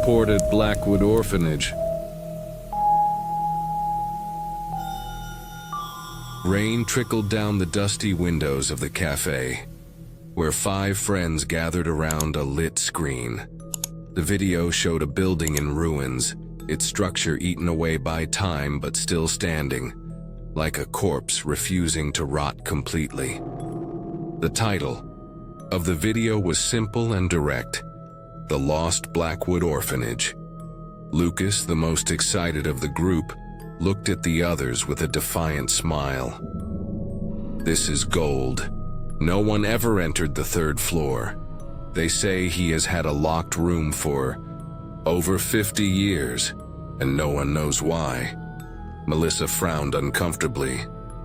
report at Blackwood Orphanage. Rain trickled down the dusty windows of the cafe, where 5 friends gathered around a lit screen. The video showed a building in ruins, its structure eaten away by time but still standing, like a corpse refusing to rot completely. The title of the video was simple and direct: The Lost Blackwood Orphanage. Lucas, the most excited of the group, looked at the others with a defiant smile. "This is gold. No one ever entered the 3rd floor. They say he has had a locked room for over 50 years, and no one knows why." Melissa frowned uncomfortably.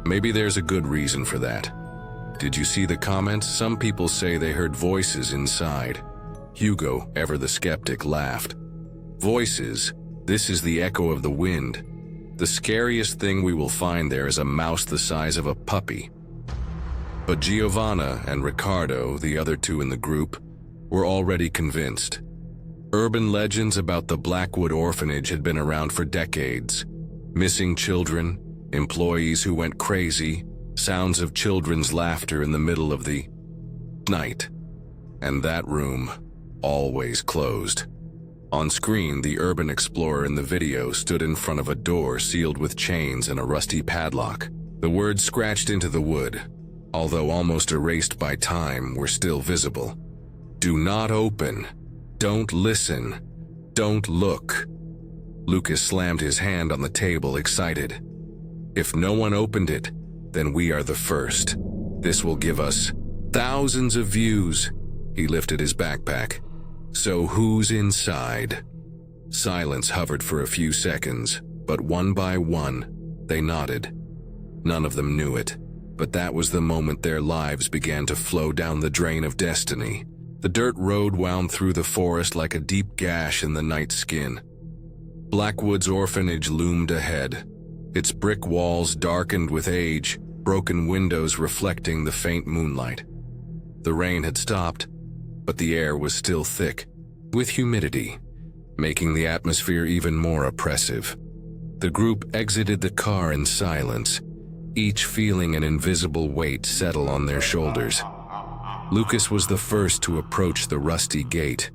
Maybe there's a good reason for that. "Did you see the comments? Some people say they heard voices inside." Hugo, ever the skeptic, laughed. "Voices? This is the echo of the wind. The scariest thing we will find there is a mouse the size of a puppy." But Giovanna and Ricardo, the other 2 in the group, were already convinced. Urban legends about the Blackwood Orphanage had been around for decades. Missing children, employees who went crazy, sounds of children's laughter in the middle of the night. And that room, always closed. On screen, the urban explorer in the video stood in front of a door sealed with chains and a rusty padlock. The words scratched into the wood, although almost erased by time, were still visible. "Do not open. Don't listen. Don't look." Lucas slammed his hand on the table, excited. "If no one opened it, then we are the first. This will give us thousands of views." He lifted his backpack. "So who's inside?" Silence hovered for a few seconds, but one by one, they nodded. None of them knew it, but that was the moment their lives began to flow down the drain of destiny. The dirt road wound through the forest like a deep gash in the night skin. Blackwood's orphanage loomed ahead, its brick walls darkened with age, broken windows reflecting the faint moonlight. The rain had stopped, but the air was still thick, with humidity, making the atmosphere even more oppressive. The group exited the car in silence, each feeling an invisible weight settle on their shoulders. Lucas was the first to approach the rusty gate.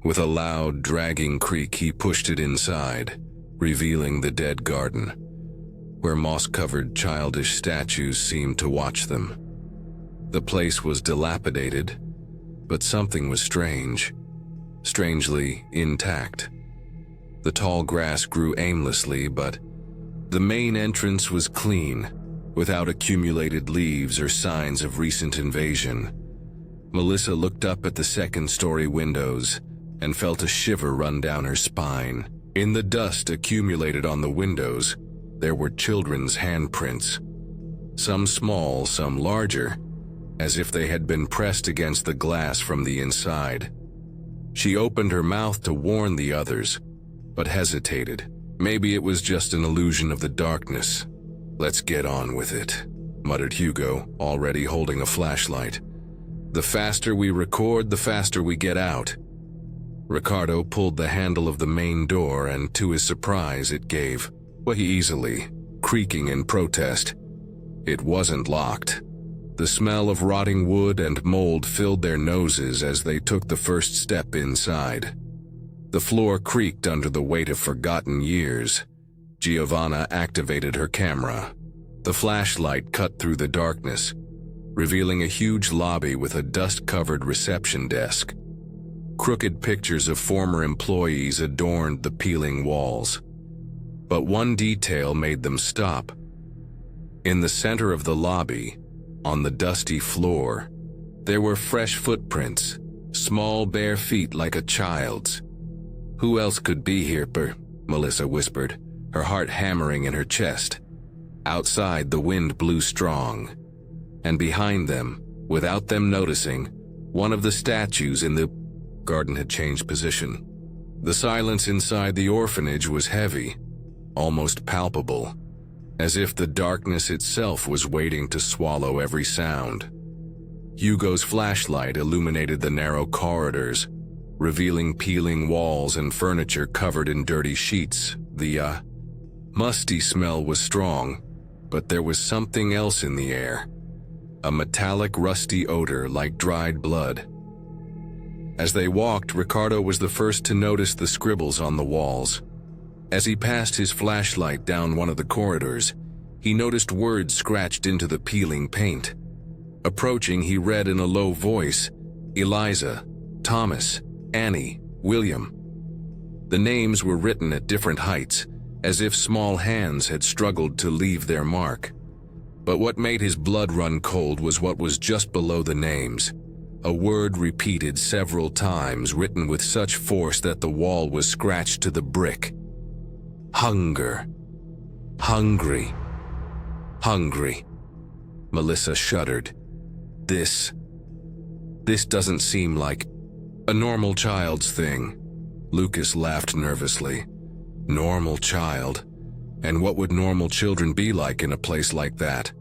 With a loud, dragging creak, he pushed it inside, revealing the dead garden, where moss-covered childish statues seemed to watch them. The place was dilapidated, but something was strange, strangely intact. The tall grass grew aimlessly, but the main entrance was clean, without accumulated leaves or signs of recent invasion. Melissa looked up at the 2nd-story windows and felt a shiver run down her spine. In the dust accumulated on the windows, there were children's handprints. Some small, some larger, as if they had been pressed against the glass from the inside. She opened her mouth to warn the others, but hesitated. Maybe it was just an illusion of the darkness. "Let's get on with it," muttered Hugo, already holding a flashlight. "The faster we record, the faster we get out." Ricardo pulled the handle of the main door, and to his surprise it gave way easily, creaking in protest. It wasn't locked. The smell of rotting wood and mold filled their noses as they took the first step inside. The floor creaked under the weight of forgotten years. Giovanna activated her camera. The flashlight cut through the darkness, revealing a huge lobby with a dust-covered reception desk. Crooked pictures of former employees adorned the peeling walls. But one detail made them stop. In the center of the lobby, on the dusty floor, there were fresh footprints, small bare feet like a child's. "Who else could be here, Melissa whispered, her heart hammering in her chest. Outside, the wind blew strong, and behind them, without them noticing, one of the statues in the garden had changed position. The silence inside the orphanage was heavy, almost palpable, as if the darkness itself was waiting to swallow every sound. Hugo's flashlight illuminated the narrow corridors, revealing peeling walls and furniture covered in dirty sheets. The musty smell was strong, but there was something else in the air. A metallic, rusty odor like dried blood. As they walked, Ricardo was the first to notice the scribbles on the walls. As he passed his flashlight down one of the corridors, he noticed words scratched into the peeling paint. Approaching, he read in a low voice, Eliza, Thomas, Annie, William. The names were written at different heights, as if small hands had struggled to leave their mark. But what made his blood run cold was what was just below the names. A word repeated several times, written with such force that the wall was scratched to the brick. Hunger. Hungry. Hungry. Melissa shuddered. This doesn't seem like a normal child's thing. Lucas laughed nervously. Normal child? And what would normal children be like in a place like that?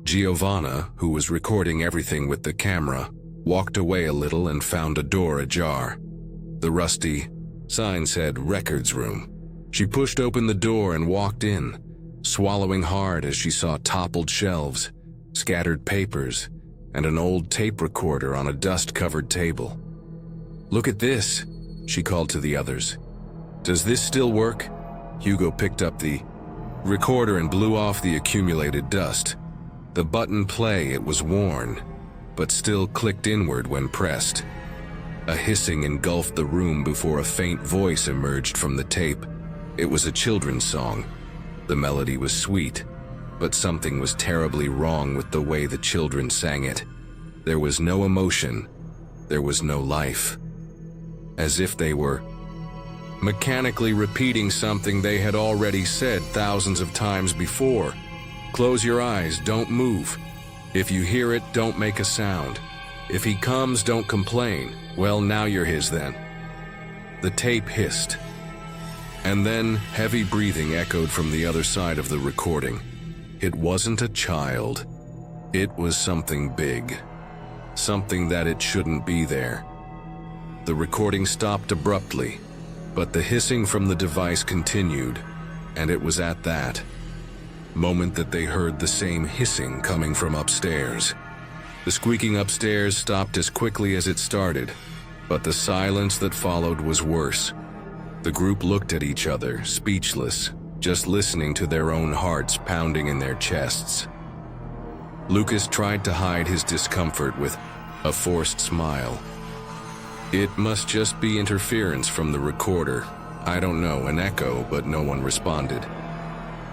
Giovanna, who was recording everything with the camera, walked away a little and found a door ajar. The rusty sign said records room. She pushed open the door and walked in, swallowing hard as she saw toppled shelves, scattered papers, and an old tape recorder on a dust-covered table. "Look at this," she called to the others. "Does this still work?" Hugo picked up the recorder and blew off the accumulated dust. The button play, it was worn, but still clicked inward when pressed. A hissing engulfed the room before a faint voice emerged from the tape. It was a children's song. The melody was sweet, but something was terribly wrong with the way the children sang it. There was no emotion. There was no life. As if they were mechanically repeating something they had already said thousands of times before. Close your eyes, don't move. If you hear it, don't make a sound. If he comes, don't complain. Well, now you're his then. The tape hissed. And then heavy breathing echoed from the other side of the recording. It wasn't a child. It was something big. Something that it shouldn't be there. The recording stopped abruptly, but the hissing from the device continued, and it was at that moment that they heard the same hissing coming from upstairs. The squeaking upstairs stopped as quickly as it started, but the silence that followed was worse. The group looked at each other, speechless, just listening to their own hearts pounding in their chests. Lucas tried to hide his discomfort with a forced smile. "It must just be interference from the recorder. I don't know, an echo," but no one responded.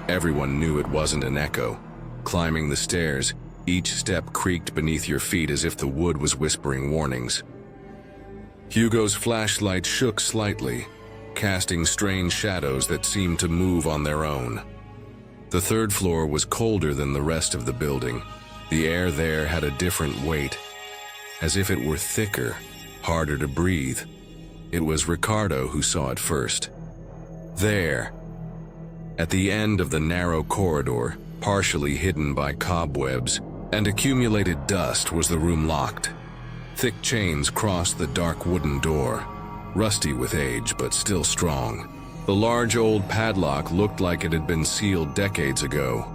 Everyone knew it wasn't an echo. Climbing the stairs, each step creaked beneath your feet as if the wood was whispering warnings. Hugo's flashlight shook slightly, casting strange shadows that seemed to move on their own. The third floor was colder than the rest of the building. The air there had a different weight, as if it were thicker, harder to breathe. It was Ricardo who saw it first. There, at the end of the narrow corridor, partially hidden by cobwebs and accumulated dust, was the room locked. Thick chains crossed the dark wooden door, rusty with age but still strong. The large old padlock looked like it had been sealed decades ago.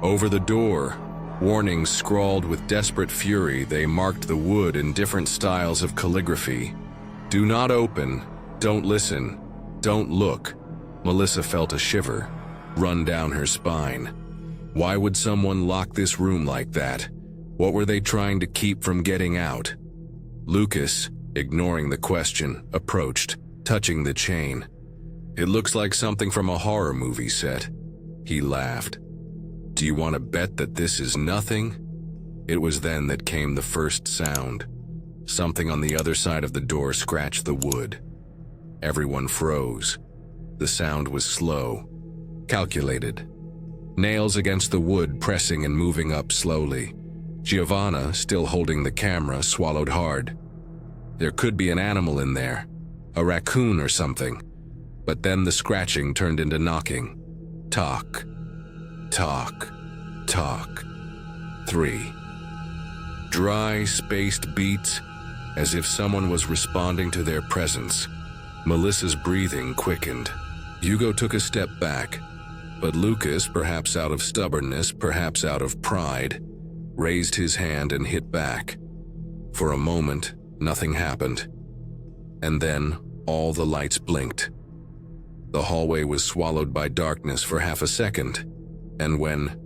Over the door, warnings scrawled with desperate fury, they marked the wood in different styles of calligraphy. "Do not open, don't listen, don't look." Melissa felt a shiver run down her spine. Why would someone lock this room like that? What were they trying to keep from getting out? Lucas, ignoring the question, approached, touching the chain. "It looks like something from a horror movie set." He laughed. "Do you want to bet that this is nothing?" It was then that came the first sound. Something on the other side of the door scratched the wood. Everyone froze. The sound was slow, calculated. Nails against the wood pressing and moving up slowly. Giovanna, still holding the camera, swallowed hard. There could be an animal in there, a raccoon or something. But then the scratching turned into knocking. Talk, talk, talk. 3. Dry, spaced beats, as if someone was responding to their presence. Melissa's breathing quickened. Hugo took a step back, but Lucas, perhaps out of stubbornness, perhaps out of pride, raised his hand and hit back. For a moment, nothing happened. And then, all the lights blinked. The hallway was swallowed by darkness for half a second, and when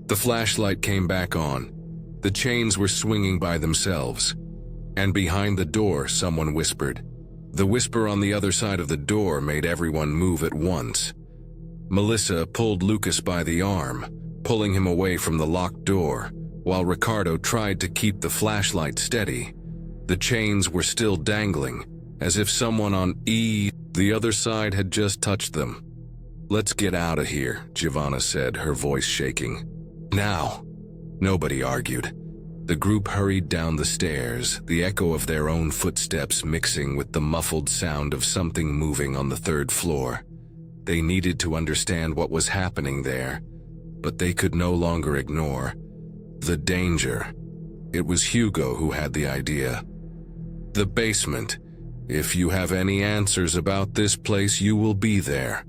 the flashlight came back on, the chains were swinging by themselves. And behind the door, someone whispered. The whisper on the other side of the door made everyone move at once. Melissa pulled Lucas by the arm, pulling him away from the locked door, while Ricardo tried to keep the flashlight steady. The chains were still dangling, as if someone on the other side had just touched them. "Let's get out of here," Giovanna said, her voice shaking. "Now." Nobody argued. The group hurried down the stairs, the echo of their own footsteps mixing with the muffled sound of something moving on the third floor. They needed to understand what was happening there, but they could no longer ignore the danger. It was Hugo who had the idea. "The basement. If you have any answers about this place, you will be there."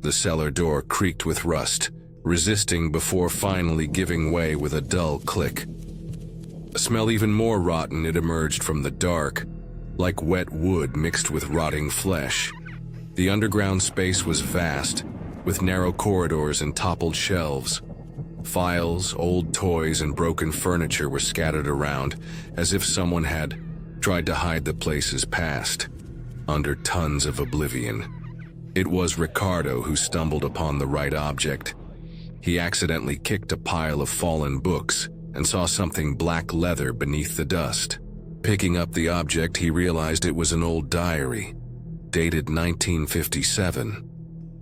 The cellar door creaked with rust, resisting before finally giving way with a dull click. A smell even more rotten, it emerged from the dark, like wet wood mixed with rotting flesh. The underground space was vast, with narrow corridors and toppled shelves. Files, old toys, and broken furniture were scattered around, as if someone had tried to hide the place's past under tons of oblivion. It was Ricardo who stumbled upon the right object. He accidentally kicked a pile of fallen books and saw something black leather beneath the dust. Picking up the object, he realized it was an old diary, dated 1957.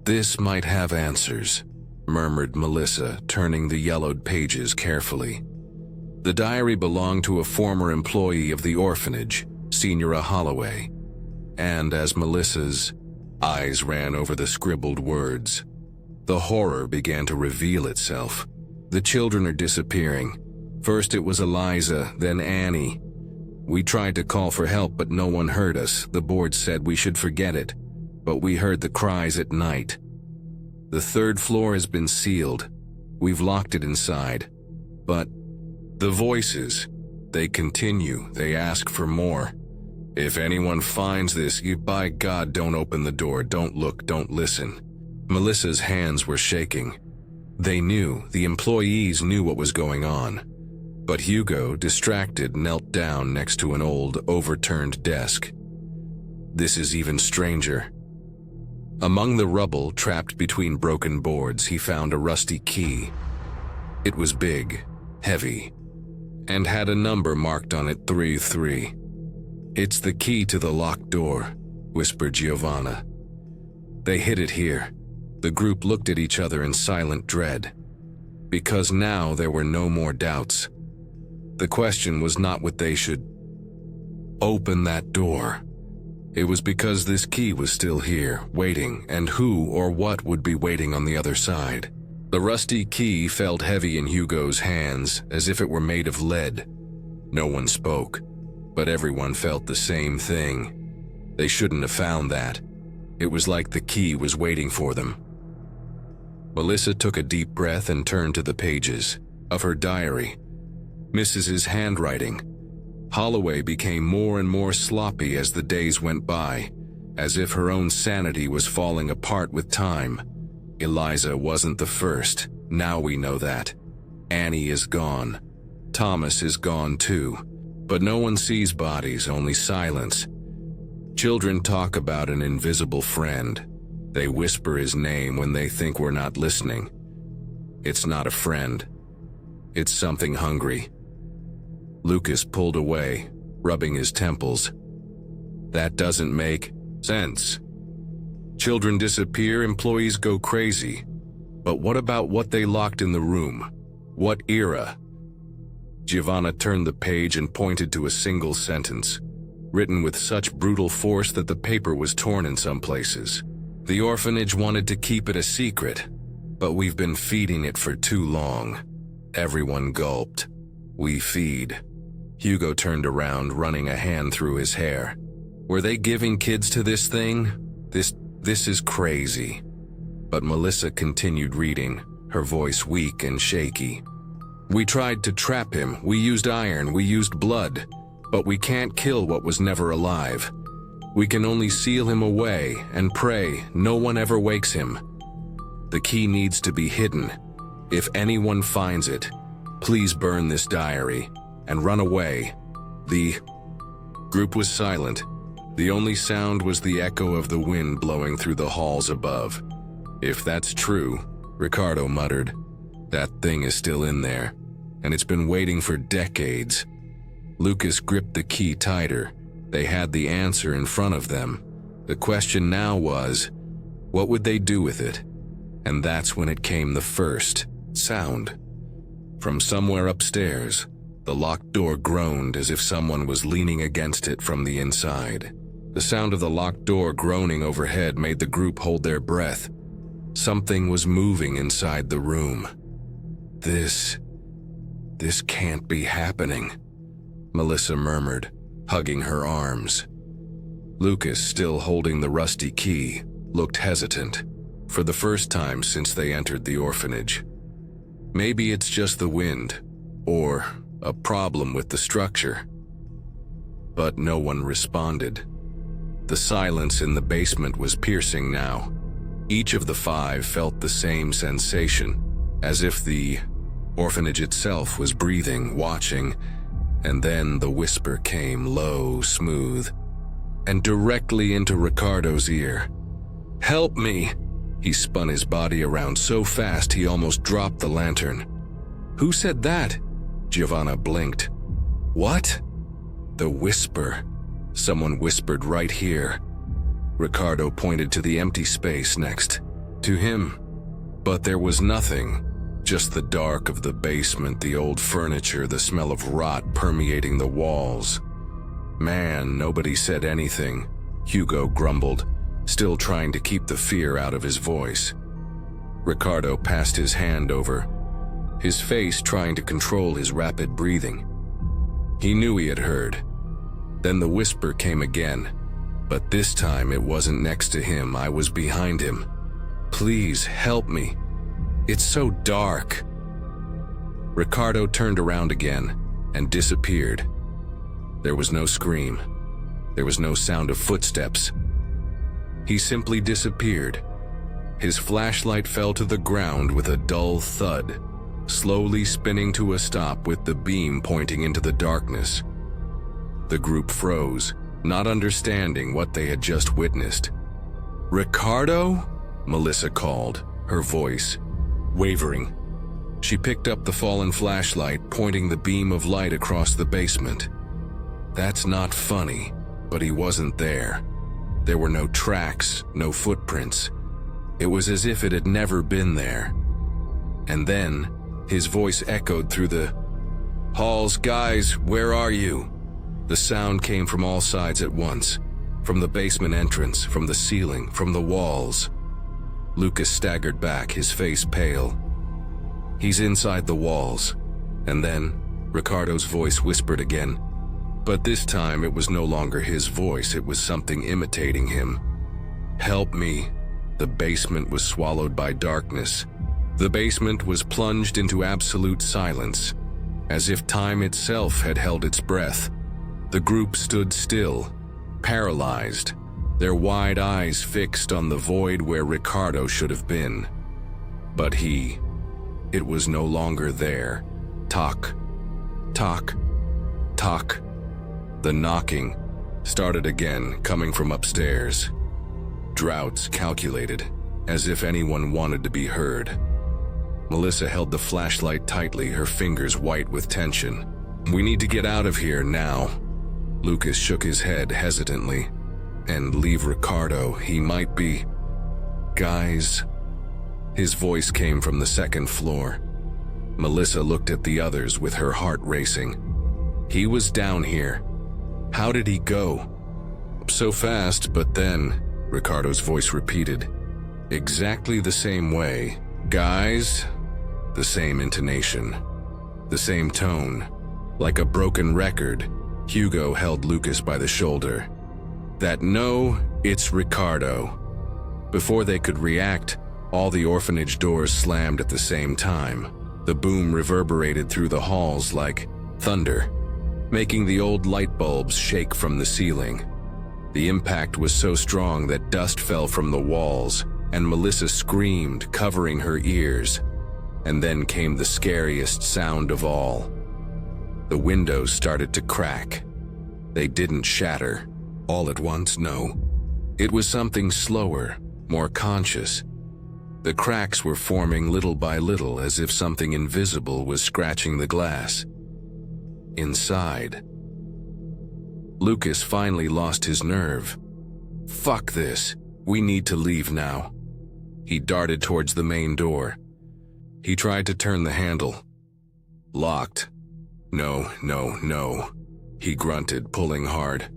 "This might have answers," murmured Melissa, turning the yellowed pages carefully. The diary belonged to a former employee of the orphanage, Senora Holloway, and as Melissa's eyes ran over the scribbled words, the horror began to reveal itself. The children are disappearing. First it was Eliza, then Annie. We tried to call for help, but no one heard us. The board said we should forget it, but we heard the cries at night. The third floor has been sealed. We've locked it inside. But the voices, they continue. They ask for more. If anyone finds this, you by God don't open the door, don't look, don't listen. Melissa's hands were shaking. They knew, the employees knew what was going on. But Hugo, distracted, knelt down next to an old, overturned desk. This is even stranger. Among the rubble, trapped between broken boards, he found a rusty key. It was big, heavy, and had a number marked on it, 33. "It's the key to the locked door," whispered Giovanna. They hid it here. The group looked at each other in silent dread, because now there were no more doubts. The question was not what they should open that door. It was because this key was still here, waiting, and who or what would be waiting on the other side. The rusty key felt heavy in Hugo's hands, as if it were made of lead. No one spoke, but everyone felt the same thing. They shouldn't have found that. It was like the key was waiting for them. Melissa took a deep breath and turned to the pages of her diary. Mrs.'s handwriting. Holloway became more and more sloppy as the days went by, as if her own sanity was falling apart with time. Eliza wasn't the first, now we know that. Annie is gone. Thomas is gone too. But no one sees bodies, only silence. Children talk about an invisible friend. They whisper his name when they think we're not listening. It's not a friend. It's something hungry. Lucas pulled away, rubbing his temples. That doesn't make sense. Children disappear, employees go crazy. But what about what they locked in the room? What era? Giovanna turned the page and pointed to a single sentence, written with such brutal force that the paper was torn in some places. The orphanage wanted to keep it a secret, but we've been feeding it for too long. Everyone gulped. We feed. Hugo turned around, running a hand through his hair. Were they giving kids to this thing? This is crazy. But Melissa continued reading, her voice weak and shaky. We tried to trap him. We used iron. We used blood. But we can't kill what was never alive. We can only seal him away and pray no one ever wakes him. The key needs to be hidden. If anyone finds it, please burn this diary and run away. The group was silent. The only sound was the echo of the wind blowing through the halls above. If that's true, Ricardo muttered, that thing is still in there, and it's been waiting for decades. Lucas gripped the key tighter. They had the answer in front of them. The question now was, what would they do with it? And that's when it came, the first sound. From somewhere upstairs, the locked door groaned as if someone was leaning against it from the inside. The sound of the locked door groaning overhead made the group hold their breath. Something was moving inside the room. This can't be happening, Melissa murmured, hugging her arms. Lucas, still holding the rusty key, looked hesitant, for the first time since they entered the orphanage. Maybe it's just the wind, or a problem with the structure. But no one responded. The silence in the basement was piercing now. Each of the five felt the same sensation, as if the orphanage itself was breathing, watching, and then the whisper came, low, smooth, and directly into Ricardo's ear. Help me! He spun his body around so fast he almost dropped the lantern. Who said that? Giovanna blinked. What? The whisper. Someone whispered right here. Ricardo pointed to the empty space next to him. But there was nothing. Just the dark of the basement, the old furniture, the smell of rot permeating the walls. Man, nobody said anything, Hugo grumbled, still trying to keep the fear out of his voice. Ricardo passed his hand over, his face trying to control his rapid breathing. He knew he had heard. Then the whisper came again, but this time it wasn't next to him, I was behind him. Please help me. It's so dark. Ricardo turned around again and disappeared. There was no scream. There was no sound of footsteps. He simply disappeared. His flashlight fell to the ground with a dull thud, slowly spinning to a stop with the beam pointing into the darkness. The group froze, not understanding what they had just witnessed. Ricardo? Melissa called, her voice wavering. She picked up the fallen flashlight, pointing the beam of light across the basement. That's not funny, but he wasn't there. There were no tracks, no footprints. It was as if it had never been there. And then, his voice echoed through the halls. Guys, where are you? The sound came from all sides at once. From the basement entrance, from the ceiling, from the walls. Lucas staggered back, his face pale. He's inside the walls. And then, Ricardo's voice whispered again. But this time it was no longer his voice, it was something imitating him. Help me. The basement was swallowed by darkness. The basement was plunged into absolute silence, as if time itself had held its breath. The group stood still, paralyzed, their wide eyes fixed on the void where Ricardo should have been. But it was no longer there. Tock, tock, tock. The knocking started again, coming from upstairs. Draughts calculated, as if anyone wanted to be heard. Melissa held the flashlight tightly, her fingers white with tension. We need to get out of here now. Lucas shook his head hesitantly. And leave Ricardo, he might be... Guys... His voice came from the second floor. Melissa looked at the others with her heart racing. He was down here. How did he go? So fast, but then, Ricardo's voice repeated. Exactly the same way. Guys... The same intonation. The same tone. Like a broken record, Hugo held Lucas by the shoulder. No, it's Ricardo. Before they could react, all the orphanage doors slammed at the same time. The boom reverberated through the halls like thunder, making the old light bulbs shake from the ceiling. The impact was so strong that dust fell from the walls, and Melissa screamed, covering her ears. And then came the scariest sound of all. The windows started to crack. They didn't shatter all at once, no. It was something slower, more conscious. The cracks were forming little by little, as if something invisible was scratching the glass. Inside, Lucas finally lost his nerve. Fuck this. We need to leave now. He darted towards the main door. He tried to turn the handle. Locked. No, he grunted, pulling hard.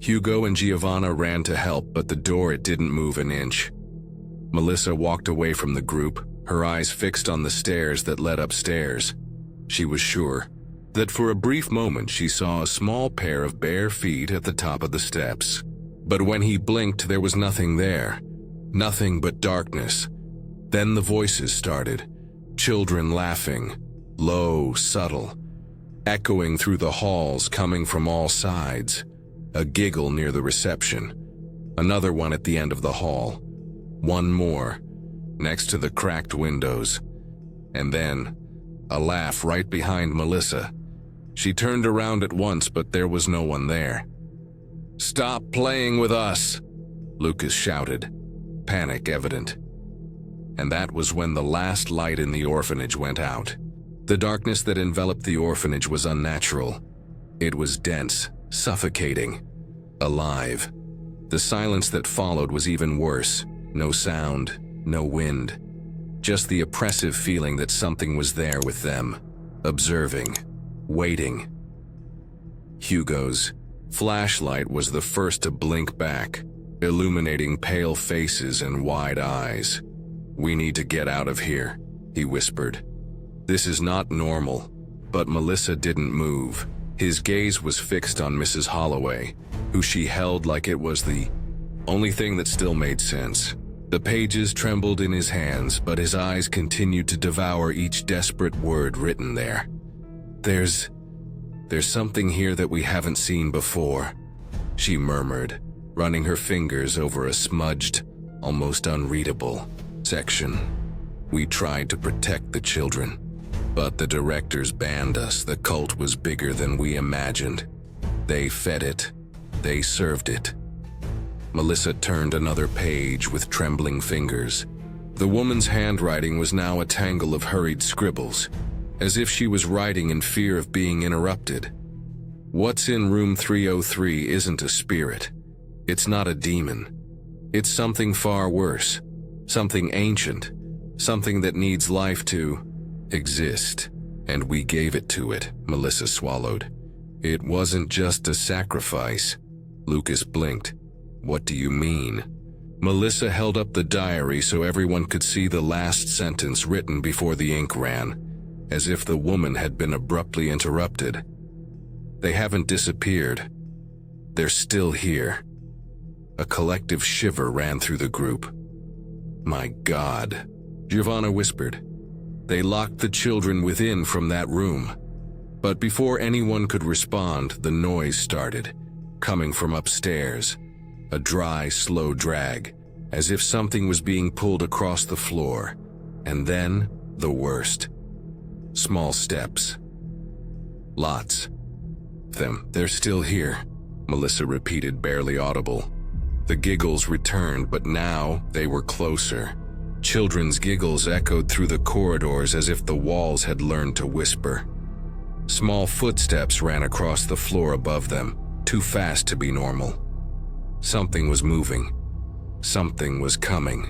Hugo and Giovanna ran to help, but the door, it didn't move an inch. Melissa walked away from the group, her eyes fixed on the stairs that led upstairs. She was sure that for a brief moment she saw a small pair of bare feet at the top of the steps. But when he blinked, there was nothing there. Nothing but darkness. Then the voices started. Children laughing. Low, subtle. Echoing through the halls, coming from all sides. A giggle near the reception. Another one at the end of the hall. One more, next to the cracked windows. And then, a laugh right behind Melissa. She turned around at once, but there was no one there. "Stop playing with us!" Lucas shouted, panic evident. And that was when the last light in the orphanage went out. The darkness that enveloped the orphanage was unnatural. It was dense, suffocating, alive. The silence that followed was even worse. No sound, no wind. Just the oppressive feeling that something was there with them, observing, waiting. Hugo's flashlight was the first to blink back, illuminating pale faces and wide eyes. "We need to get out of here," he whispered. "This is not normal." But Melissa didn't move. His gaze was fixed on Mrs. Holloway, who she held like it was the only thing that still made sense. The pages trembled in his hands, but his eyes continued to devour each desperate word written there. There's something here that we haven't seen before," she murmured, running her fingers over a smudged, almost unreadable section. "We tried to protect the children, but the directors banned us. The cult was bigger than we imagined. They fed it. They served it." Melissa turned another page with trembling fingers. The woman's handwriting was now a tangle of hurried scribbles, as if she was writing in fear of being interrupted. "What's in room 303 isn't a spirit. It's not a demon. It's something far worse. Something ancient. Something that needs life to exist. And we gave it to it," Melissa swallowed. "It wasn't just a sacrifice." Lucas blinked. "What do you mean?" Melissa held up the diary so everyone could see the last sentence written before the ink ran, as if the woman had been abruptly interrupted. "They haven't disappeared. They're still here." A collective shiver ran through the group. "My God," Giovanna whispered. "They locked the children within from that room." But before anyone could respond, the noise started, coming from upstairs. A dry, slow drag, as if something was being pulled across the floor. And then, the worst. Small steps. Lots. Them. "They're still here," Melissa repeated, barely audible. The giggles returned, but now they were closer. Children's giggles echoed through the corridors as if the walls had learned to whisper. Small footsteps ran across the floor above them, too fast to be normal. Something was moving. Something was coming.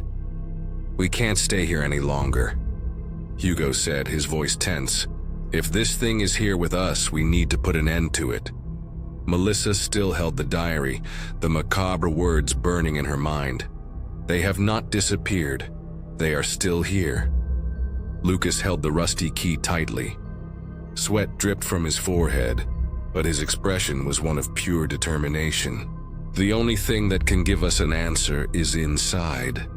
"We can't stay here any longer," Hugo said, his voice tense. "If this thing is here with us, we need to put an end to it." Melissa still held the diary, the macabre words burning in her mind. "They have not disappeared. They are still here." Lucas held the rusty key tightly. Sweat dripped from his forehead, but his expression was one of pure determination. The only thing that can give us an answer is inside.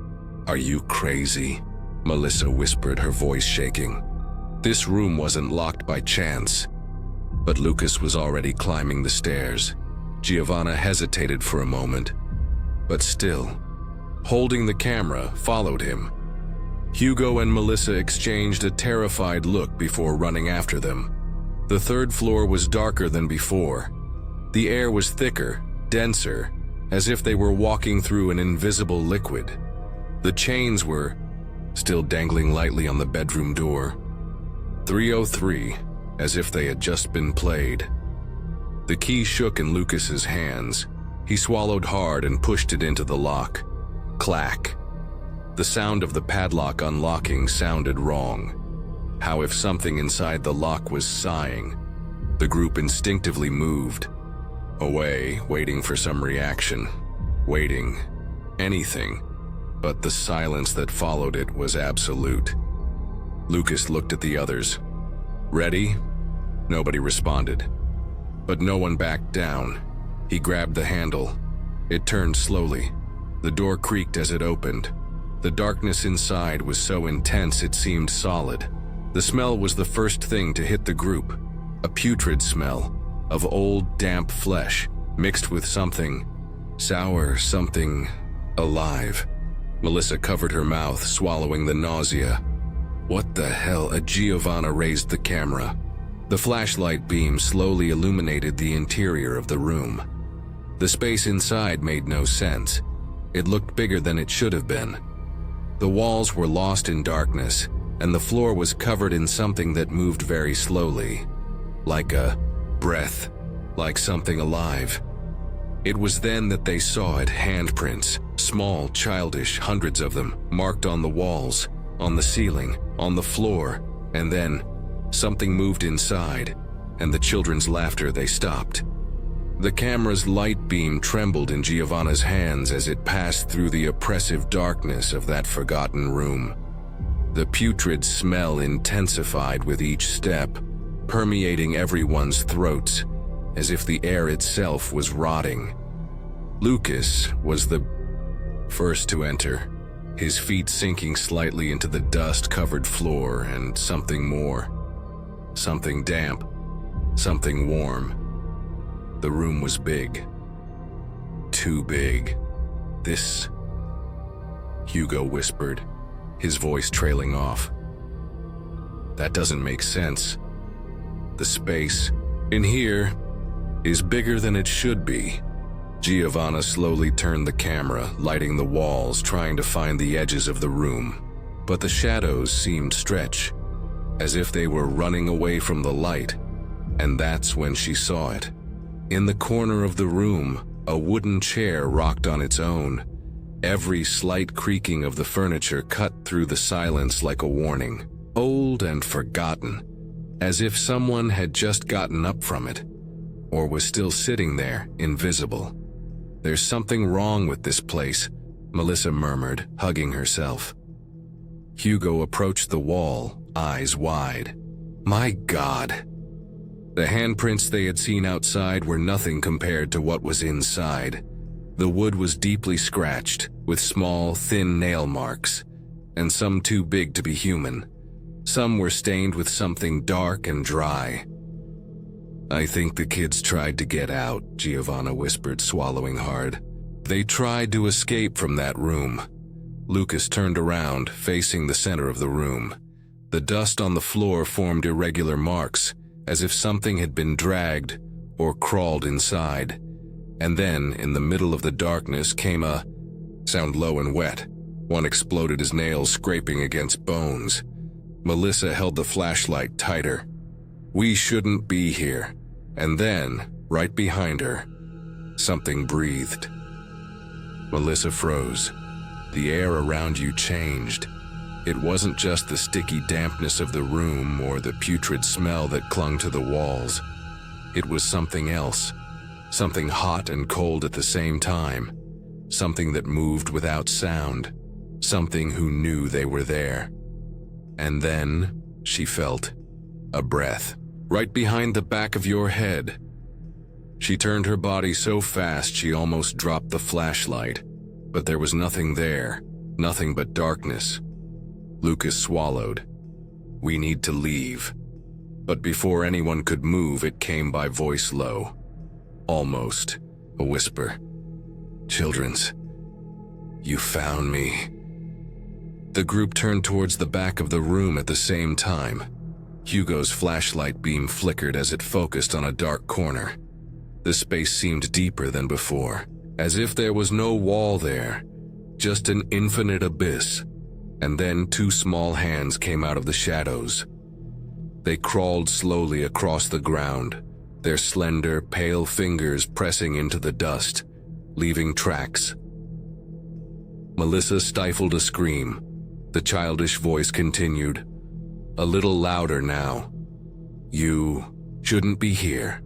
Are you crazy? Melissa whispered, her voice shaking. This room wasn't locked by chance, but Lucas was already climbing the stairs. Giovanna hesitated for a moment, but still, holding the camera, followed him. Hugo and Melissa exchanged a terrified look before running after them. The third floor was darker than before. The air was thicker, denser, as if they were walking through an invisible liquid. The chains were still dangling lightly on the bedroom door. 303, as if they had just been played. The key shook in Lucas's hands. He swallowed hard and pushed it into the lock. Clack. The sound of the padlock unlocking sounded wrong. How if something inside the lock was sighing? The group instinctively moved away, waiting for some reaction. Waiting. Anything. But the silence that followed it was absolute. Lucas looked at the others. Ready? Nobody responded. But no one backed down. He grabbed the handle. It turned slowly. The door creaked as it opened. The darkness inside was so intense it seemed solid. The smell was the first thing to hit the group. A putrid smell of old, damp flesh mixed with something sour, something alive. Melissa covered her mouth, swallowing the nausea. What the hell? Giovanna raised the camera. The flashlight beam slowly illuminated the interior of the room. The space inside made no sense. It looked bigger than it should have been. The walls were lost in darkness, and the floor was covered in something that moved very slowly. Like a breath, like something alive. It was then that they saw it, handprints, small, childish, hundreds of them, marked on the walls, on the ceiling, on the floor, and then something moved inside, and the children's laughter, they stopped. The camera's light beam trembled in Giovanna's hands as it passed through the oppressive darkness of that forgotten room. The putrid smell intensified with each step, permeating everyone's throats, as if the air itself was rotting. Lucas was the first to enter, his feet sinking slightly into the dust-covered floor, and something more. Something damp, something warm. The room was big. Too big. This, Hugo whispered, his voice trailing off. That doesn't make sense. The space in here is bigger than it should be. Giovanna slowly turned the camera, lighting the walls, trying to find the edges of the room. But the shadows seemed stretched, as if they were running away from the light, and that's when she saw it. In the corner of the room, a wooden chair rocked on its own. Every slight creaking of the furniture cut through the silence like a warning. Old and forgotten, as if someone had just gotten up from it, or was still sitting there, invisible. There's something wrong with this place, Melissa murmured, hugging herself. Hugo approached the wall, eyes wide. My God! The handprints they had seen outside were nothing compared to what was inside. The wood was deeply scratched, with small, thin nail marks, and some too big to be human. Some were stained with something dark and dry. I think the kids tried to get out, Giovanna whispered, swallowing hard. They tried to escape from that room. Lucas turned around, facing the center of the room. The dust on the floor formed irregular marks, as if something had been dragged or crawled inside. And then, in the middle of the darkness, came a sound low and wet. One exploded as nails scraping against bones. Melissa held the flashlight tighter. We shouldn't be here. And then, right behind her, something breathed. Melissa froze. The air around you changed. It wasn't just the sticky dampness of the room or the putrid smell that clung to the walls. It was something else. Something hot and cold at the same time. Something that moved without sound. Something who knew they were there. And then, she felt a breath. right behind the back of your head." She turned her body so fast she almost dropped the flashlight, but there was nothing there, nothing but darkness. Lucas swallowed. "We need to leave." But before anyone could move, it came by voice low, almost a whisper. "Children's, you found me." The group turned towards the back of the room at the same time. Hugo's flashlight beam flickered as it focused on a dark corner. The space seemed deeper than before, as if there was no wall there, just an infinite abyss. And then two small hands came out of the shadows. They crawled slowly across the ground, their slender, pale fingers pressing into the dust, leaving tracks. Melissa stifled a scream. The childish voice continued, a little louder now. "You shouldn't be here."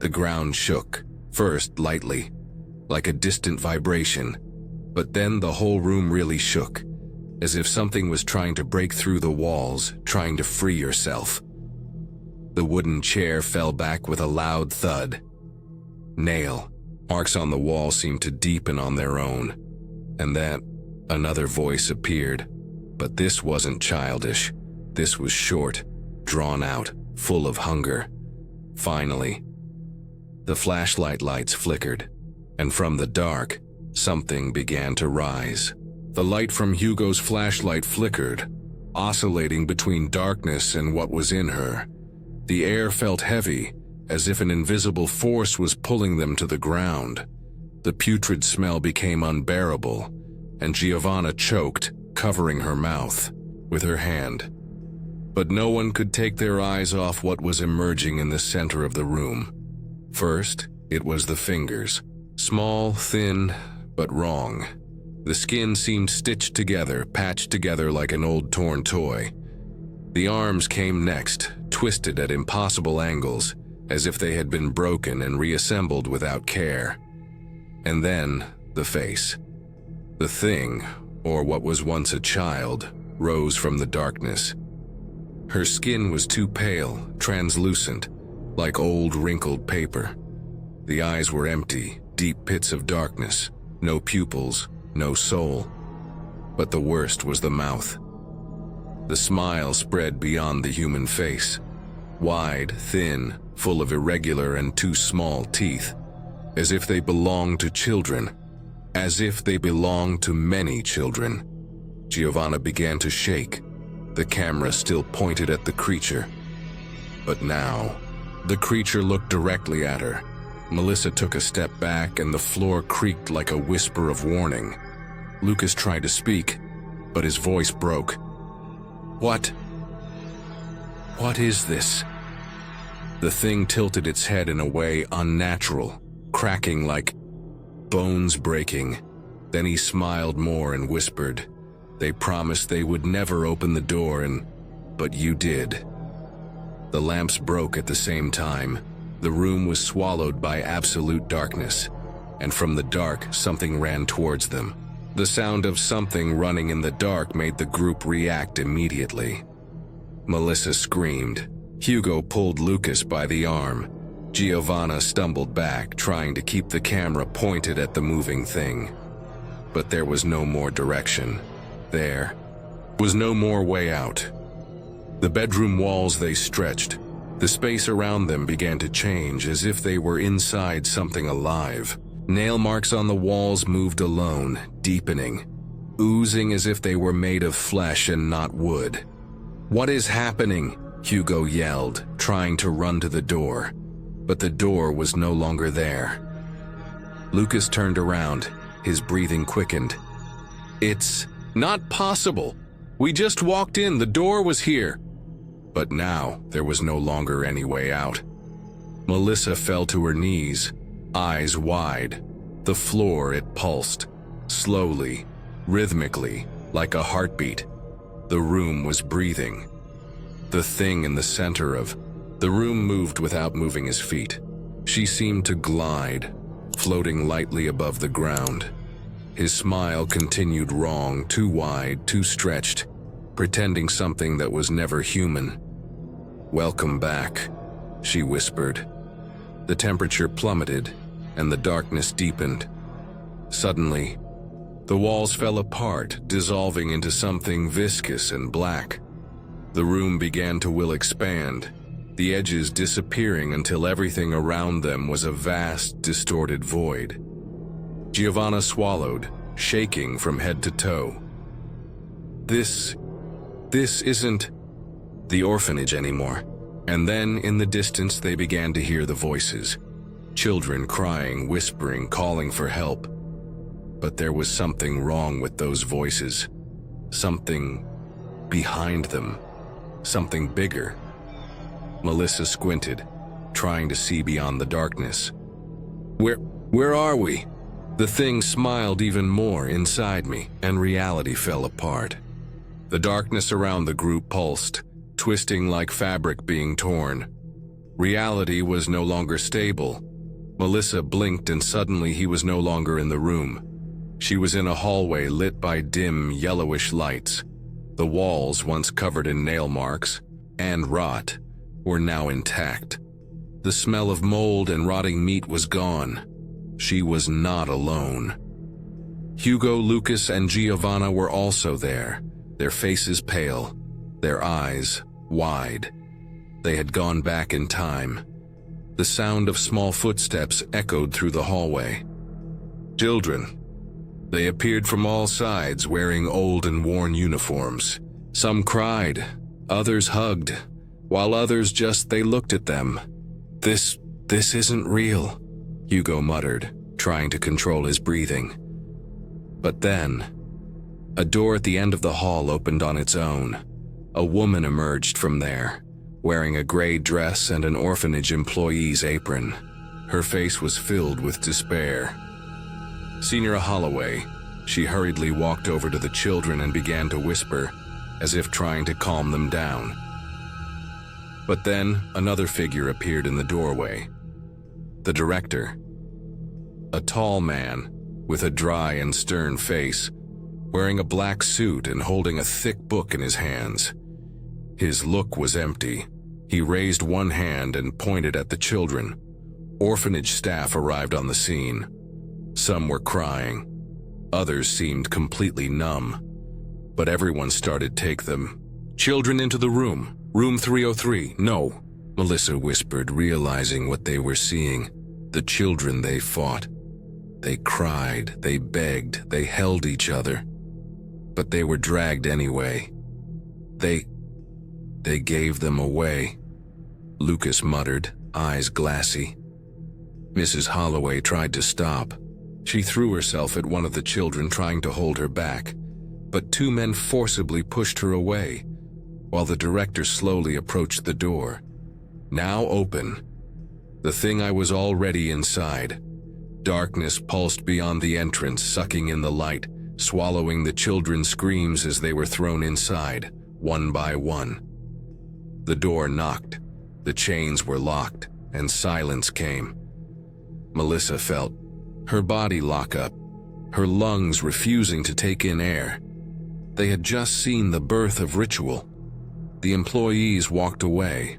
The ground shook, first lightly, like a distant vibration, but then the whole room really shook, as if something was trying to break through the walls, trying to free yourself. The wooden chair fell back with a loud thud. Nail marks on the wall seemed to deepen on their own, and then another voice appeared. But this wasn't childish. This was short, drawn out, full of hunger. Finally, the flashlight lights flickered, and from the dark, something began to rise. The light from Hugo's flashlight flickered, oscillating between darkness and what was in her. The air felt heavy, as if an invisible force was pulling them to the ground. The putrid smell became unbearable, and Giovanna choked, covering her mouth with her hand. But no one could take their eyes off what was emerging in the center of the room. First, it was the fingers. Small, thin, but wrong. The skin seemed stitched together, patched together like an old torn toy. The arms came next, twisted at impossible angles, as if they had been broken and reassembled without care. And then, the face. The thing, or what was once a child, rose from the darkness. Her skin was too pale, translucent, like old wrinkled paper. The eyes were empty, deep pits of darkness, no pupils, no soul. But the worst was the mouth. The smile spread beyond the human face. Wide, thin, full of irregular and too small teeth, as if they belonged to children, as if they belonged to many children. Giovanna began to shake, the camera still pointed at the creature. But now, the creature looked directly at her. Melissa took a step back and the floor creaked like a whisper of warning. Lucas tried to speak, but his voice broke. What is this?" The thing tilted its head in a way unnatural, cracking like bones breaking. Then he smiled more and whispered, "They promised they would never open the door but you did." The lamps broke at the same time. The room was swallowed by absolute darkness, and from the dark, something ran towards them. The sound of something running in the dark made the group react immediately. Melissa screamed. Hugo pulled Lucas by the arm. Giovanna stumbled back, trying to keep the camera pointed at the moving thing. But there was no more direction. There was no more way out. The bedroom walls they stretched. The space around them began to change, as if they were inside something alive. Nail marks on the walls moved alone, deepening, oozing as if they were made of flesh and not wood. "What is happening?" Hugo yelled, trying to run to the door. But the door was no longer there. Lucas turned around, his breathing quickened. "It's not possible. We just walked in, the door was here." But now there was no longer any way out. Melissa fell to her knees, eyes wide. The floor, it pulsed, slowly, rhythmically, like a heartbeat. The room was breathing. The thing in the center of the room moved without moving his feet. She seemed to glide, floating lightly above the ground. His smile continued wrong, too wide, too stretched, pretending something that was never human. "Welcome back," she whispered. The temperature plummeted, and the darkness deepened. Suddenly, the walls fell apart, dissolving into something viscous and black. The room began to expand, the edges disappearing until everything around them was a vast, distorted void. Giovanna swallowed, shaking from head to toe. This isn't the orphanage anymore. And then, in the distance, they began to hear the voices. Children crying, whispering, calling for help. But there was something wrong with those voices. Something behind them. Something bigger. Melissa squinted, trying to see beyond the darkness. Where are we? The thing smiled even more inside me, and reality fell apart. The darkness around the group pulsed, twisting like fabric being torn. Reality was no longer stable. Melissa blinked and suddenly he was no longer in the room. She was in a hallway lit by dim, yellowish lights. The walls, once covered in nail marks and rot, were now intact. The smell of mold and rotting meat was gone. She was not alone. Hugo, Lucas, and Giovanna were also there, their faces pale, their eyes wide. They had gone back in time. The sound of small footsteps echoed through the hallway. Children. They appeared from all sides, wearing old and worn uniforms. Some cried, others hugged, while others they looked at them. This isn't real, Hugo muttered, trying to control his breathing. But then, a door at the end of the hall opened on its own. A woman emerged from there, wearing a gray dress and an orphanage employee's apron. Her face was filled with despair. Senior Holloway, she hurriedly walked over to the children and began to whisper, as if trying to calm them down. But then, another figure appeared in the doorway. The director. A tall man, with a dry and stern face, wearing a black suit and holding a thick book in his hands. His look was empty. He raised one hand and pointed at the children. Orphanage staff arrived on the scene. Some were crying. Others seemed completely numb. But everyone started to take them. Children into the room. Room 303. No, Melissa whispered, realizing what they were seeing. The children they fought. They cried, they begged, they held each other. But they were dragged anyway. They gave them away, Lucas muttered, eyes glassy. Mrs. Holloway tried to stop. She threw herself at one of the children, trying to hold her back, but two men forcibly pushed her away, while the director slowly approached the door. Now open. The thing I was already inside. Darkness pulsed beyond the entrance, sucking in the light, swallowing the children's screams as they were thrown inside, one by one. The door knocked, the chains were locked, and silence came. Melissa felt her body lock up, her lungs refusing to take in air. They had just seen the birth of ritual. The employees walked away.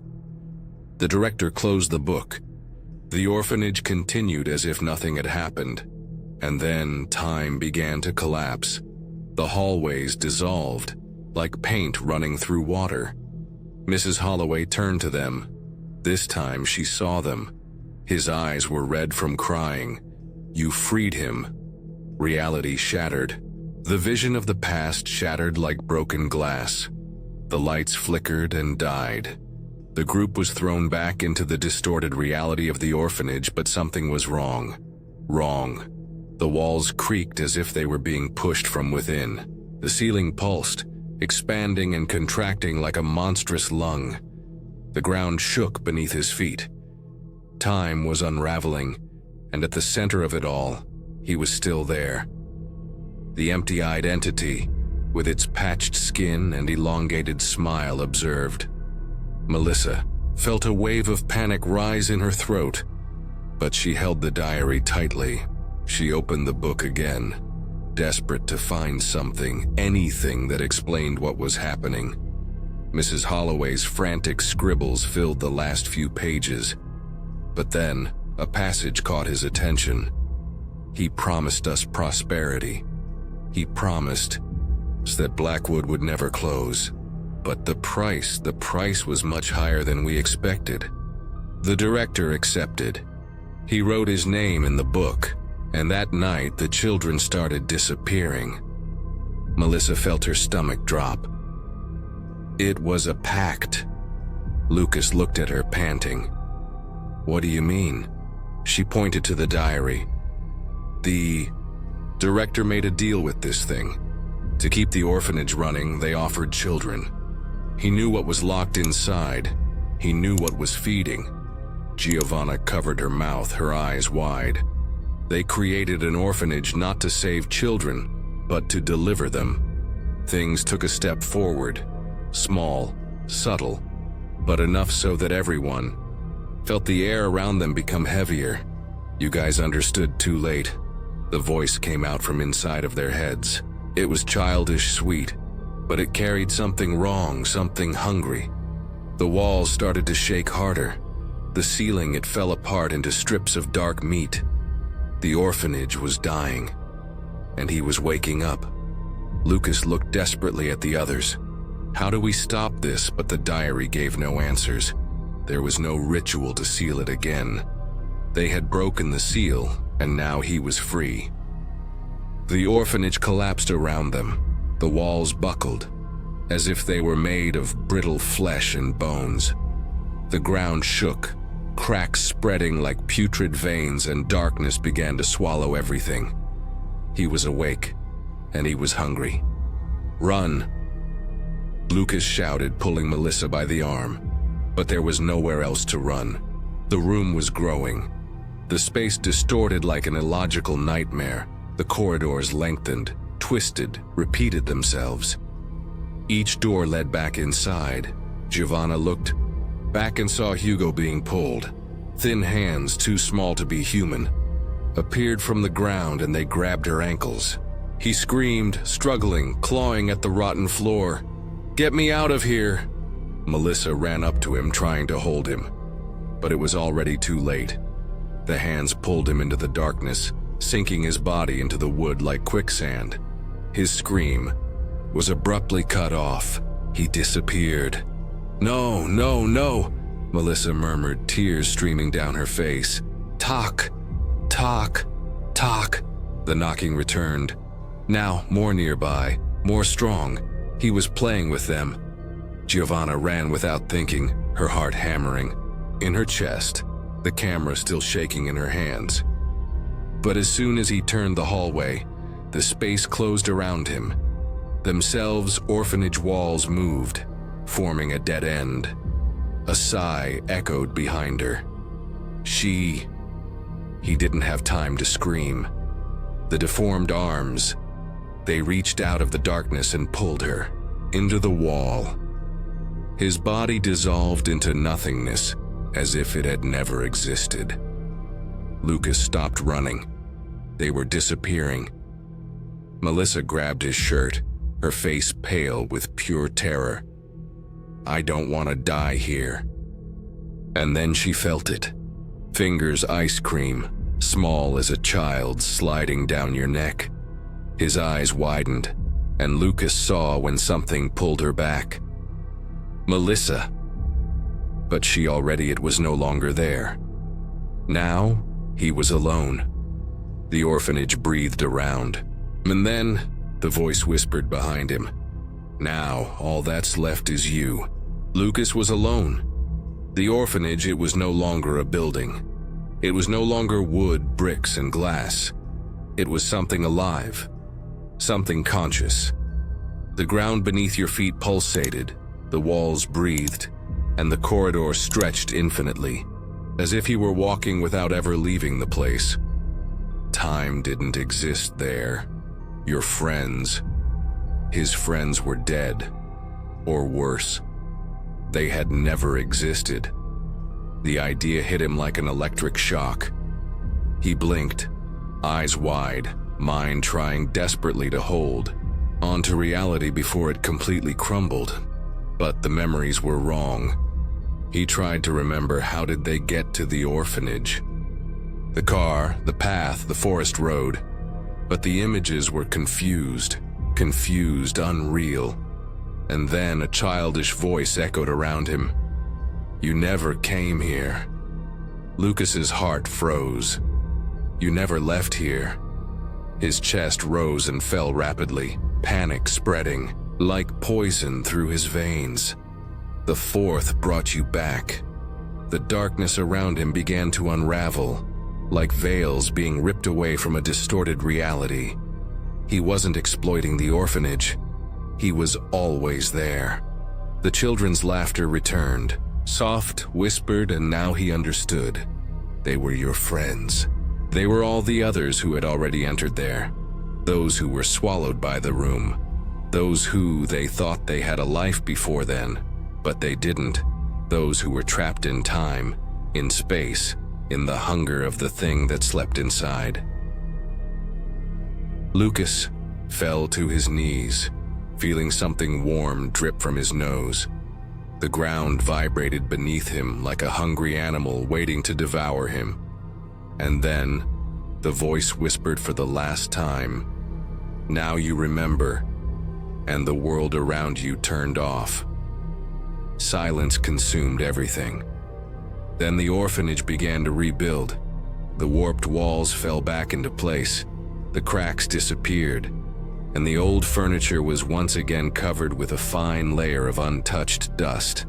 The director closed the book. The orphanage continued as if nothing had happened, and then time began to collapse. The hallways dissolved, like paint running through water. Mrs. Holloway turned to them. This time she saw them. His eyes were red from crying. You freed him. Reality shattered. The vision of the past shattered like broken glass. The lights flickered and died. The group was thrown back into the distorted reality of the orphanage, but something was wrong. Wrong. The walls creaked as if they were being pushed from within. The ceiling pulsed, expanding and contracting like a monstrous lung. The ground shook beneath his feet. Time was unraveling, and at the center of it all, he was still there. The empty-eyed entity, with its patched skin and elongated smile, observed. Melissa felt a wave of panic rise in her throat, but she held the diary tightly. She opened the book again, desperate to find something, anything that explained what was happening. Mrs. Holloway's frantic scribbles filled the last few pages. But then, a passage caught his attention. He promised us prosperity. He promised that Blackwood would never close. But the price was much higher than we expected. The director accepted. He wrote his name in the book, and that night the children started disappearing. Melissa felt her stomach drop. It was a pact. Lucas looked at her, panting. What do you mean? She pointed to the diary. The director made a deal with this thing. To keep the orphanage running, they offered children. He knew what was locked inside. He knew what was feeding. Giovanna covered her mouth, her eyes wide. They created an orphanage not to save children, but to deliver them. Things took a step forward. Small, subtle, but enough so that everyone felt the air around them become heavier. You guys understood too late. The voice came out from inside of their heads. It was childish sweet, but it carried something wrong, something hungry. The walls started to shake harder. The ceiling, it fell apart into strips of dark meat. The orphanage was dying, and he was waking up. Lucas looked desperately at the others. How do we stop this? But the diary gave no answers. There was no ritual to seal it again. They had broken the seal, and now he was free. The orphanage collapsed around them. The walls buckled, as if they were made of brittle flesh and bones. The ground shook, cracks spreading like putrid veins, and darkness began to swallow everything. He was awake, and he was hungry. Run! Lucas shouted, pulling Melissa by the arm. But there was nowhere else to run. The room was growing. The space distorted like an illogical nightmare. The corridors lengthened, twisted, repeated themselves. Each door led back inside. Giovanna looked back and saw Hugo being pulled. Thin hands, too small to be human, appeared from the ground, and they grabbed her ankles. He screamed, struggling, clawing at the rotten floor. "Get me out of here!" Melissa ran up to him, trying to hold him. But it was already too late. The hands pulled him into the darkness, sinking his body into the wood like quicksand. His scream was abruptly cut off. He disappeared. "No, no, no," Melissa murmured, tears streaming down her face. "Talk, talk, talk." The knocking returned. Now more nearby, more strong. He was playing with them. Giovanna ran without thinking, her heart hammering. In her chest, the camera still shaking in her hands. But as soon as he turned the hallway, the space closed around him. Themselves, orphanage walls moved, forming a dead end. A sigh echoed behind her. He didn't have time to scream. The deformed arms, they reached out of the darkness and pulled her into the wall. His body dissolved into nothingness, as if it had never existed. Lucas stopped running. They were disappearing. Melissa grabbed his shirt, her face pale with pure terror. "I don't want to die here." And then she felt it. Fingers ice cream, small as a child's, sliding down your neck. His eyes widened, and Lucas saw when something pulled her back. Melissa. But it was no longer there. Now, he was alone. The orphanage breathed around. And then, the voice whispered behind him, "Now, all that's left is you." Lucas was alone. The orphanage, it was no longer a building. It was no longer wood, bricks, and glass. It was something alive, something conscious. The ground beneath your feet pulsated, the walls breathed, and the corridor stretched infinitely, as if he were walking without ever leaving the place. Time didn't exist there. Your friends, his friends, were dead, or worse. They had never existed. The idea hit him like an electric shock. He blinked, eyes wide, mind trying desperately to hold onto reality before it completely crumbled. But the memories were wrong. He tried to remember how did they get to the orphanage. The car, the path, the forest road. But the images were confused, unreal. And then a childish voice echoed around him. "You never came here." Lucas's heart froze. "You never left here." His chest rose and fell rapidly, panic spreading, like poison through his veins. The fourth brought you back. The darkness around him began to unravel, like veils being ripped away from a distorted reality. He wasn't exploiting the orphanage. He was always there. The children's laughter returned, soft, whispered, and now he understood. They were your friends. They were all the others who had already entered there. Those who were swallowed by the room. Those who they thought they had a life before then, but they didn't. Those who were trapped in time, in space, in the hunger of the thing that slept inside. Lucas fell to his knees, feeling something warm drip from his nose. The ground vibrated beneath him like a hungry animal waiting to devour him. And then, the voice whispered for the last time, "Now you remember," and the world around you turned off. Silence consumed everything. Then the orphanage began to rebuild. The warped walls fell back into place, the cracks disappeared, and the old furniture was once again covered with a fine layer of untouched dust.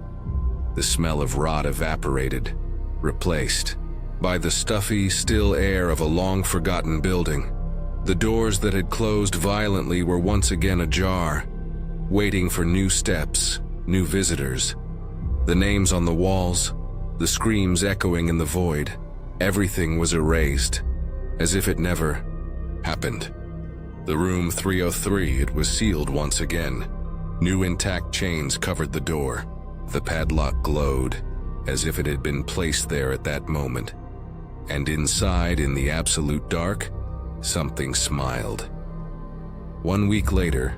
The smell of rot evaporated, replaced by the stuffy, still air of a long-forgotten building. The doors that had closed violently were once again ajar, waiting for new steps, new visitors. The names on the walls, the screams echoing in the void, everything was erased, as if it never happened. The room 303, it was sealed once again. New intact chains covered the door. The padlock glowed, as if it had been placed there at that moment. And inside, in the absolute dark, something smiled. 1 week later,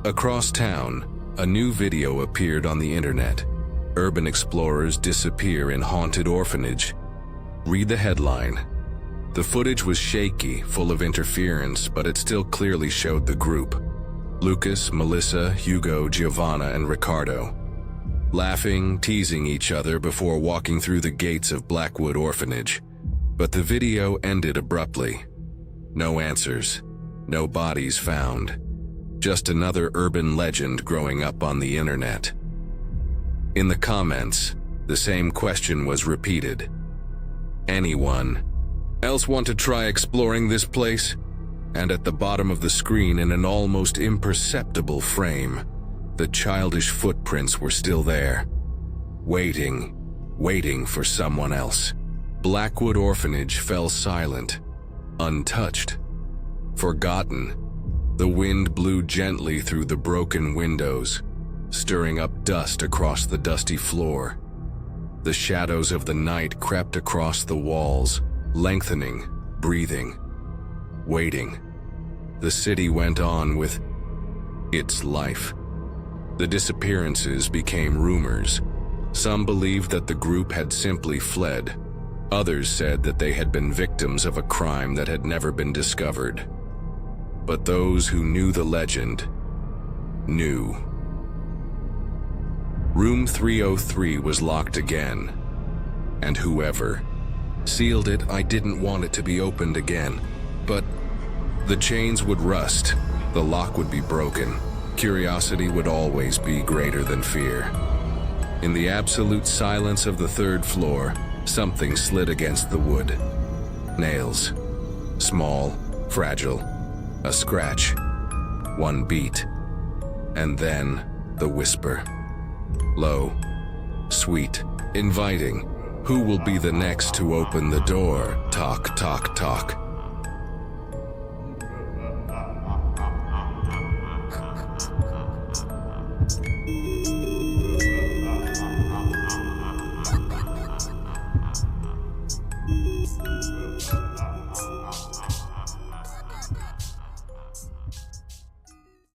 across town, a new video appeared on the internet. Urban explorers disappear in haunted orphanage. Read the headline. The footage was shaky, full of interference, but it still clearly showed the group. Lucas, Melissa, Hugo, Giovanna, and Ricardo. Laughing, teasing each other before walking through the gates of Blackwood Orphanage. But the video ended abruptly. No answers. No bodies found. Just another urban legend growing up on the internet. In the comments, the same question was repeated. Anyone else want to try exploring this place? And at the bottom of the screen, in an almost imperceptible frame, the childish footprints were still there. Waiting for someone else. Blackwood Orphanage fell silent, untouched, forgotten. The wind blew gently through the broken windows, stirring up dust across the dusty floor. The shadows of the night crept across the walls, lengthening, breathing, waiting. The city went on with its life. The disappearances became rumors. Some believed that the group had simply fled. Others said that they had been victims of a crime that had never been discovered. But those who knew the legend knew. Room 303 was locked again, and whoever sealed it, I didn't want it to be opened again. But the chains would rust, the lock would be broken. Curiosity would always be greater than fear. In the absolute silence of the third floor, something slid against the wood. Nails. Small, fragile. A scratch. One beat. And then the whisper. Low. Sweet. Inviting. Who will be the next to open the door? Talk, talk, talk.